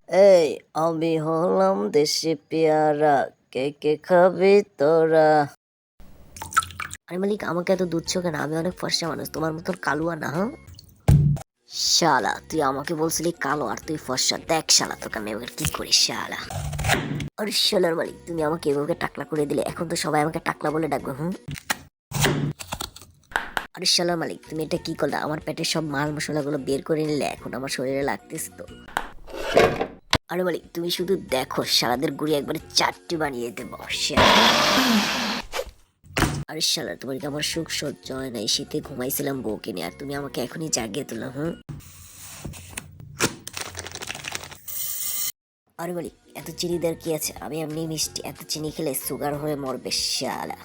এই আমি হলাম দেশি পেয়ারা, কে কে খাবি তোরা? আরে মালিক, আমাকে এত দুধ কেন? আমি অনেক ফর্সা মানুষ, তোমার মতন কালুয়া না। হ্যাঁ শালা, তুই আমাকে বলছিলি কালো আর তুই ফর্সা। দেখ শালা, তোকে আমি এবার কি করি শালা। আরে শালার মালিক, তুমি আমাকে এভাবে টাকলা করে দিলে, এখন তো সবাই আমাকে টাকলা বলে ডাকবে। আরে শালার মালিক, তুমি এটা কি করলে? আমার পেটের সব মাল মশলাগুলো বের করে নিলে, এখন আমার শরীরে লাগতেছে তো। আরে মালিক, তুমি শুধু দেখো, শালাদের গুড়ি একবারে চারটি বানিয়ে দেবো শালা। আরে শালা, তোমার কি আমার সুখ সহ্য হয় না? এই শীতে ঘুমাইছিলাম বউকে নিয়ে, আর তুমি আমাকে এখনই জাগিয়ে তুলো। আরে মালিক, এত চিনি দেওয়ার কি আছে? আমি এমনি মিষ্টি, এত চিনি খেলে সুগার হয়ে মরবে শালা।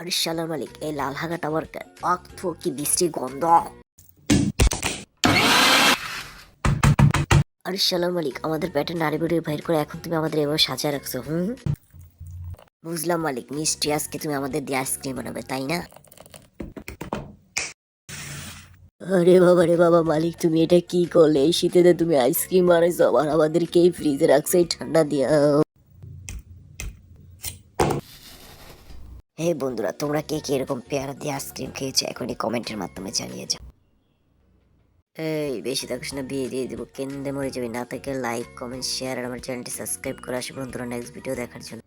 আরে শালার মালিক, এই লাল হাগাটা আমার অক্থ কি বৃষ্টি গন্ধ। আরে শালার মালিক, আমাদের পেটে নাড়ি বুড়ি বাইর করে এখন তুমি আমাদের এভাবে সাজায় রাখছো। বুঝলাম মালিক, মিষ্টি আজকে তুমি আমাদের দিয়ে আইসক্রিম বানাবে, তাই না? আরে বাবা রে বাবা, মালিক তুমি এটা কি করলে? এই শীতে তুমি আইসক্রিম বানাইছো, আবার আমাদেরকে এই ফ্রিজে রাখছো এই ঠান্ডা দিয়া। হে বন্ধুরা, তোমরা কে কে এরকম পেয়ারা দিয়ে আইসক্রিম খেয়েছো? এখনই কমেন্টের মাধ্যমে জানিয়ে যাও। এই বেশি থাকিস না, বিয়ে দিয়ে দেবো, কেন্দে মরে যাবি না। থেকে লাইক কমেন্ট শেয়ার আর আমার চ্যানেলটি সাবস্ক্রাইব করে আসো বন্ধুরা নেক্সট ভিডিও দেখার জন্য।